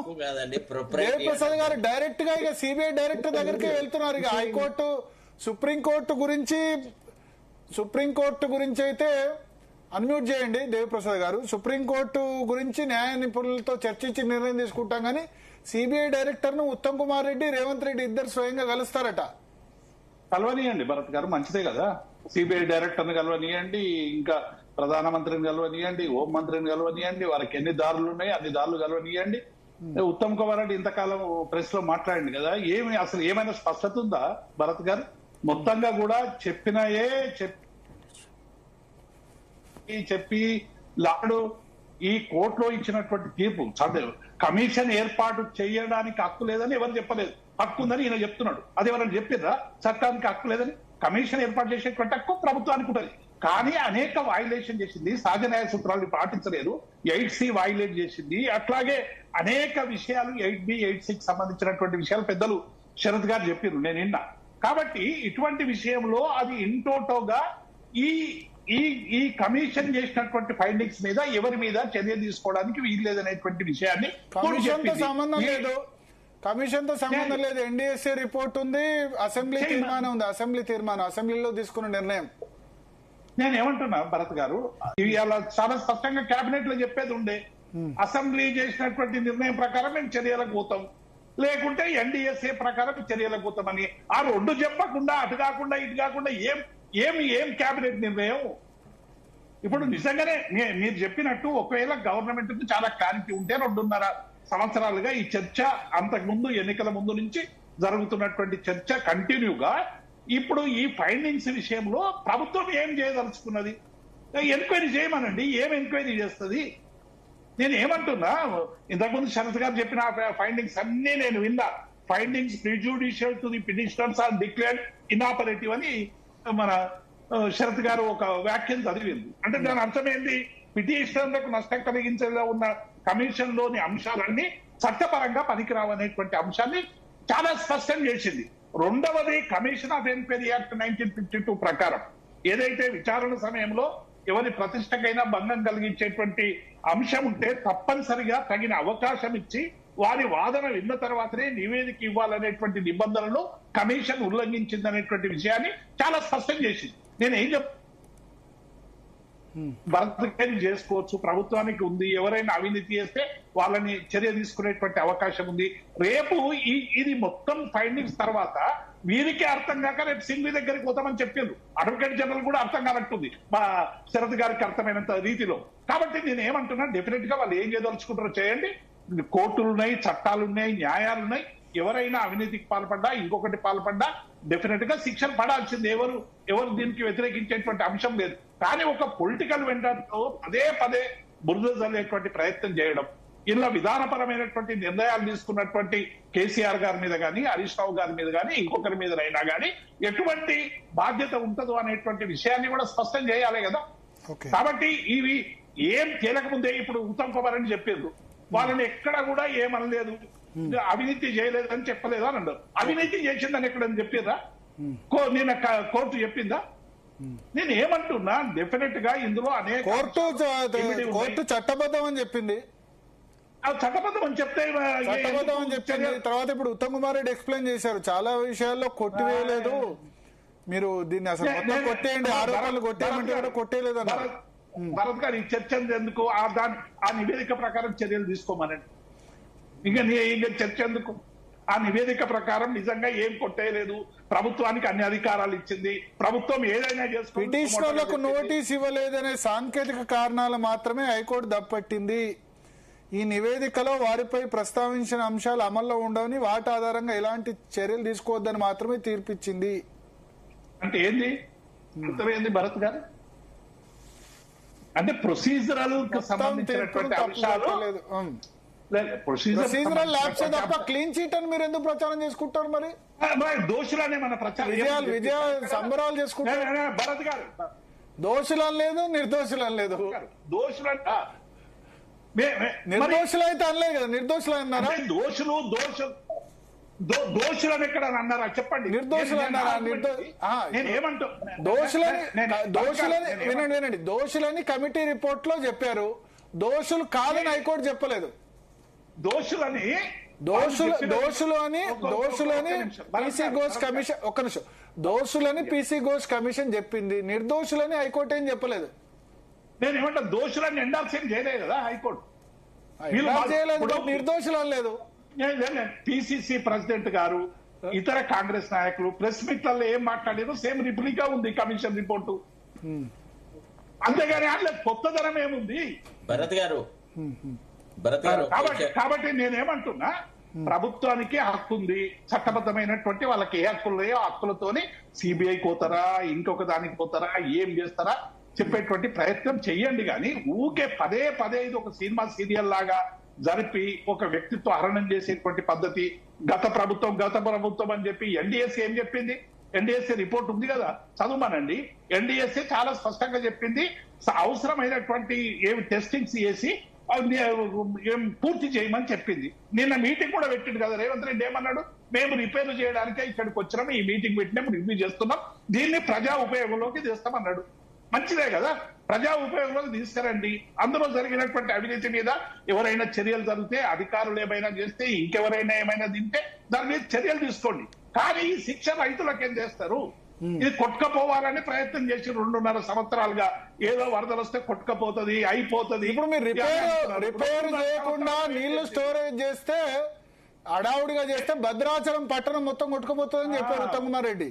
దేవప్రసాద్ గారు డైరెక్ట్ గా ఇక సిబిఐ డైరెక్టర్ దగ్గరికి వెళ్తున్నారు. ఇక హైకోర్టు సుప్రీంకోర్టు గురించి అయితే అన్మ్యూట్ చేయండి దేవప్రసాద్ గారు. సుప్రీంకోర్టు గురించి న్యాయ నిపుణులతో చర్చించి నిర్ణయం తీసుకుంటాం కానీ సిబిఐ డైరెక్టర్ ను ఉత్తమ్ కుమార్ రెడ్డి, రేవంత్ రెడ్డి ఇద్దరు స్వయంగా కలుస్తారట. కలవనీయండి భరత్ గారు, మంచిదే కదా. సిబిఐ డైరెక్టర్ ని కలవనీయండి, ఇంకా ప్రధానమంత్రిని కలవనీయండి, హోం మంత్రిని కలవనీయండి, వారికి ఎన్ని దారులు ఉన్నాయి అన్ని దారులు కలవనీయండి. ఉత్తమ్ కుమార్ రెడ్డి ఇంతకాలం ప్రెస్ లో మాట్లాడండి కదా, అసలు ఏమైనా స్పష్టత ఉందా భరత్ గారు? మొత్తంగా కూడా చెప్పి లాడు ఈ కోర్టులో ఇచ్చినటువంటి తీర్పు కమిషన్ ఏర్పాటు చేయడానికి హక్కు లేదని ఎవరు చెప్పలేదు, హక్కు ఉందని ఈయన చెప్తున్నాడు. అది ఎవరైనా చెప్పిర్రా? చట్టానికి హక్కు లేదని. కమిషన్ ఏర్పాటు చేసేటువంటి హక్కు ప్రభుత్వానికి ఉంటుంది. కానీ అనేక వైలేషన్ చేసింది, సహజ న్యాయ సూత్రాలను పాటించలేదు, 8C వైలేట్ చేసింది. అట్లాగే అనేక విషయాలు 8B 8C సంబంధించినటువంటి విషయాలు పెద్దలు శరత్ గారు చెప్పారు, నేను విన్నా. కాబట్టి ఇటువంటి విషయంలో అది ఇంటోటోగా ఈ కమిషన్ చేసినటువంటి ఫైండింగ్స్ మీద ఎవరి మీద చర్య తీసుకోవడానికి వీలు లేదనేటువంటి విషయాన్ని కమిషన్ తో సంబంధం లేదు. ఎన్డీఎస్ఏ రిపోర్ట్ ఉంది, అసెంబ్లీ తీర్మానం ఉంది, అసెంబ్లీలో తీసుకున్న నిర్ణయం. నేను ఏమంటున్నా భరత్ గారు, ఇవాళ చాలా స్పష్టంగా కేబినెట్ లో చెప్పేది ఉండే, అసెంబ్లీ చేసినటువంటి నిర్ణయం ప్రకారం మేము చర్యలకు పోతాం, లేకుంటే ఎన్డీఎస్ఏ ప్రకారం చర్యలకు పోతామని. ఆ రెండు చెప్పకుండా అటు కాకుండా ఇటు కాకుండా ఏం కేబినెట్ నిర్ణయం? ఇప్పుడు నిజంగానే మీరు చెప్పినట్టు ఒకవేళ గవర్నమెంట్ కు చాలా క్లారిటీ ఉంటే 2.5 సంవత్సరాలుగా ఈ చర్చ, అంతకుముందు ఎన్నికల ముందు నుంచి జరుగుతున్నటువంటి చర్చ కంటిన్యూగా, ఇప్పుడు ఈ ఫైండింగ్స్ విషయంలో ప్రభుత్వం ఏం చేయదలుచుకున్నది? ఎంక్వైరీ చేయమనండి, ఏం ఎంక్వైరీ చేస్తుంది? నేను ఏమంటున్నా, ఇంతకుముందు శరత్ గారు చెప్పిన ఫైండింగ్స్ అన్ని నేను విన్నా. Findings prejudicial to the petitioners are declared inoperative అని మన శరత్ గారు ఒక వ్యాఖ్యను చదివింది. అంటే దాని అర్థం ఏంటి? పిటిషనర్లకు నష్టం కలిగించేలా ఉన్న కమిషన్ లోని అంశాలన్నీ చట్టపరంగా పనికిరావనేటువంటి అంశాన్ని చాలా స్పష్టం చేసింది. రెండవది, కమిషన్ ఆఫ్ ఎంక్వైరీ యాక్ట్ 1952 ప్రకారం ఏదైతే విచారణ సమయంలో ఎవరి ప్రతిష్టకైనా భంగం కలిగించేటువంటి అంశం ఉంటే తప్పనిసరిగా తగిన అవకాశం ఇచ్చి వారి వాదన విన్న తర్వాతనే నివేదిక ఇవ్వాలనేటువంటి నిబంధనలు కమిషన్ ఉల్లంఘించిందనేటువంటి విషయాన్ని చాలా స్పష్టం చేసింది. నేను ఏం భర్తీ చేసుకోవచ్చు, ప్రభుత్వానికి ఉంది, ఎవరైనా అవినీతి చేస్తే వాళ్ళని చర్య తీసుకునేటువంటి అవకాశం ఉంది. రేపు ఇది మొత్తం ఫైండింగ్స్ తర్వాత వీరికే అర్థం కాక రేపు సింఘ్వి దగ్గరికి పోతామని చెప్పిండ్రు. అడ్వకేట్ జనరల్ కూడా అర్థం కానట్టుంది మా శరత్ గారికి అర్థమైనంత రీతిలో. కాబట్టి నేను ఏమంటున్నా, డెఫినెట్ గా వాళ్ళు ఏం చేయదలుచుకుంటారో చేయండి. కోర్టులున్నాయి, చట్టాలున్నాయి, న్యాయాలున్నాయి. ఎవరైనా అవినీతికి పాల్పడ్డా, ఇంకొకటి పాల్పడ్డా డెఫినెట్ గా శిక్షలు పడాల్సింది. ఎవరు దీనికి వ్యతిరేకించేటువంటి అంశం లేదు. కానీ ఒక పొలిటికల్ వెంటర్తో పదే బురద జల్లేటువంటి ప్రయత్నం చేయడం, ఇలా విధానపరమైనటువంటి నిర్ణయాలు తీసుకున్నటువంటి కేసీఆర్ గారి మీద కానీ, హరీష్ రావు గారి మీద కానీ, ఇంకొకరి మీదనైనా కానీ ఎటువంటి బాధ్యత ఉంటుందో అనేటువంటి విషయాన్ని కూడా స్పష్టం చేయాలి కదా. కాబట్టి ఇవి ఏం చేయలేకముందే ఇప్పుడు ఉత్తమ్ కుమార్ అని చెప్పారు, వాళ్ళని ఎక్కడ కూడా ఏమనలేదు, అవినీతి చేయలేదని చెప్పలేదు అని అన్నారు. అవినీతి చేసిందని ఎక్కడని చెప్పారా? నిన్న కోర్టు చెప్పిందా? నేను ఏమంటున్నా, డెఫినెట్ గా ఇందులో అనేక కోర్టు చట్టబద్ధం అని చెప్పింది. చట్టబద్ధం అని చెప్పింది. తర్వాత ఇప్పుడు ఉత్తమ్ కుమార్ రెడ్డి ఎక్స్ప్లెయిన్ చేశారు, చాలా విషయాల్లో కొట్టివేయలేదు, మీరు దీన్ని అసలు మొత్తం కొట్టేయండి, ఆరోపణలు కొట్టేయమంటే కూడా కొట్టేయలేదు అన్నారు. భరత్ గారు, ఈ చర్చ ఎందుకు? ఆ నివేదిక ప్రకారం చర్యలు తీసుకోమనండి. ఇంకా చర్చ ఎందుకు? ఆ నివేదిక ప్రకారం నిజంగా ఏం కొట్టేయలేదు, ప్రభుత్వానికి అన్ని అధికారాలు ఇచ్చింది, ప్రభుత్వం ఏదైనా చేసుకుంటుంది. పిటిషనర్లకు నోటీస్ ఇవ్వలేదనే సాంకేతిక కారణాలు మాత్రమే హైకోర్టు దప్పట్టింది. ఈ నివేదికలో వారిపై ప్రస్తావించిన అంశాలు అమల్లో ఉండవని, వాటి ఆధారంగా ఎలాంటి చర్యలు తీసుకోవద్దని మాత్రమే తీర్పిచ్చింది. అంటే ఏంది అర్థమైంది భరత్ గారు? అంటే ప్రొసీజరల్ కు సంబంధించినటువంటి అంశాలు, ప్రొసీజరల్ ల్యాబ్స్ తప్ప క్లీన్ చీట్ అని మీరు ఎందుకు ప్రచారం చేసుకుంటారు? మరి దోషులనే మన ప్రచారం, విజయ సంబరాలు చేసుకుంటారు. భరత్ గారు, దోషులని లేదు, నిర్దోషులని లేదు. నిర్దోషులు అయితే అనలేదు కదా, నిర్దోషులు అన్నారా? దోషులని ఎక్కడ అన్నారా చెప్పండి? నిర్దోషులు అన్నారా? వినండి, దోషులని కమిటీ రిపోర్ట్ లో చెప్పారు, దోషులు కాదని హైకోర్టు చెప్పలేదు. దోషులని దోషులని పీసీ ఘోష్ కమిషన్ ఒక్క నిమిషం దోషులని పీసీ ఘోష్ కమిషన్ చెప్పింది, నిర్దోషులని హైకోర్టు ఏం చెప్పలేదు. నేను ఏమంటా దోషులని ఎండార్స్ ఏం చేయలేదు కదా హైకోర్టు, నిర్దోషులు అనలేదు. పిసిసి ప్రెసిడెంట్ గారు ఇతర కాంగ్రెస్ నాయకులు ప్రెస్ మీట్లలో ఏం మాట్లాడారో సేమ్ రిప్లికా ఉంది కమిషన్ రిపోర్టు. అంతేగాని అట్లా కొత్తదనం ఏముంది భరత్ గారు? కాబట్టి నేనేమంటున్నా, ప్రభుత్వానికి హక్కు ఉంది, చట్టబద్ధమైనటువంటి వాళ్ళకి ఏ హక్కులు ఉన్నాయో హక్కులతోని సిబిఐ పోతారా ఇంకొక దానికి పోతారా ఏం చేస్తారా చెప్పేటువంటి ప్రయత్నం చెయ్యండి. కానీ ఊకే పదే పదే ఇది ఒక సినిమా సీరియల్ లాగా జరిపి ఒక వ్యక్తిత్వ హరణం చేసేటువంటి పద్ధతి గత ప్రభుత్వం అని చెప్పి ఎన్డీఎస్ఏ ఏం చెప్పింది? ఎన్డీఎస్ఏ రిపోర్ట్ ఉంది కదా, చదువుమానండి. ఎన్డీఎస్ఏ చాలా స్పష్టంగా చెప్పింది అవసరమైనటువంటి ఏమి టెస్టింగ్స్ చేసి ఏం పూర్తి చేయమని చెప్పింది. నిన్న మీటింగ్ కూడా పెట్టిండు కదా రేవంత్ రెడ్డి, ఏమన్నాడు? మేము రిపేర్లు చేయడానికే ఇక్కడికి వచ్చినాము, ఈ మీటింగ్ పెట్టినాం, రివ్యూ చేస్తున్నాం, దీన్ని ప్రజా ఉపయోగంలోకి తీస్తామన్నాడు. మంచిదే కదా, ప్రజా ఉపయోగంలోకి తీసుకురండి. అందులో జరిగినటువంటి అవినీతి మీద ఎవరైనా చర్యలు జరిగితే, అధికారులు ఏమైనా చేస్తే, ఇంకెవరైనా ఏమైనా తింటే దాని మీద చర్యలు తీసుకోండి. కానీ ఈ శిక్ష రైతులకు ఏం చేస్తారు? ఇది కొట్టుకపోవాలని ప్రయత్నం చేసి 2.5 సంవత్సరాలుగా ఏదో వరదలు వస్తే కొట్టుకపోతుంది అయిపోతుంది. ఇప్పుడు మీరు రిపేర్ చేయకుండా నీళ్లు స్టోరేజ్ చేస్తే అడావుడిగా చేస్తే భద్రాచలం పట్టణం మొత్తం కొట్టుకుపోతుందని చెప్పారు ఉత్తమ్ కుమార్ రెడ్డి.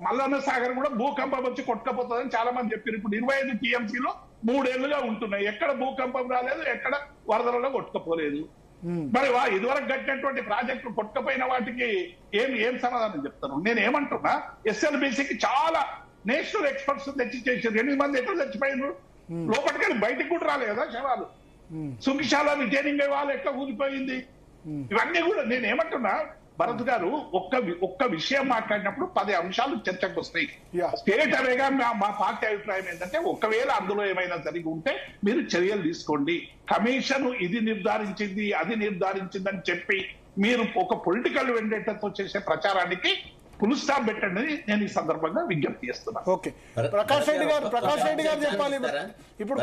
మల్లన్న సాగర్ కూడా భూకంపం వచ్చి కొట్టుకపోతుందని చాలా మంది చెప్పారు. ఇప్పుడు 25 టీఎంసీలో 3 ఏళ్లుగా ఉంటున్నాయి, ఎక్కడ భూకంపం రాలేదు, ఎక్కడ వరదలలో కొట్టుకపోలేదు. మరి ఇదివరకు కట్టినటువంటి ప్రాజెక్టులు కొట్టుకపోయిన వాటికి ఏం సమాధానం చెప్తారు? నేను ఏమంటున్నా, ఎస్ఎల్బిసికి చాలా నేషనల్ ఎక్స్పర్ట్స్ తెచ్చి చేశారు. 8 మంది ఎట్లా చచ్చిపోయినారు? లోపలికి బయటకు కూడా రాలేదు కదా శవాలు. సుఖశాల రిటైనింగ్ వాళ్ళు ఎట్లా ఊదిపోయింది? ఇవన్నీ కూడా నేను ఏమంటున్నా, భరత్ గారు ఒక్క విషయం మాట్లాడినప్పుడు 10 అంశాలు చర్చకు వస్తాయి. స్టేట్ అవేగా మా పార్టీ అభిప్రాయం ఏంటంటే, ఒకవేళ అందులో ఏమైనా జరిగి ఉంటే మీరు చర్యలు తీసుకోండి. కమిషన్ ఇది నిర్ధారించింది అది నిర్ధారించిందని చెప్పి మీరు ఒక పొలిటికల్ వెండేటతో చేసే ప్రచారానికి ఫుల్ స్టాప్ పెట్టండి నేను ఈ సందర్భంగా విజ్ఞప్తి చేస్తున్నాను. ఓకే, ప్రకాష్ రెడ్డి గారు చెప్పాలి ఇప్పుడు.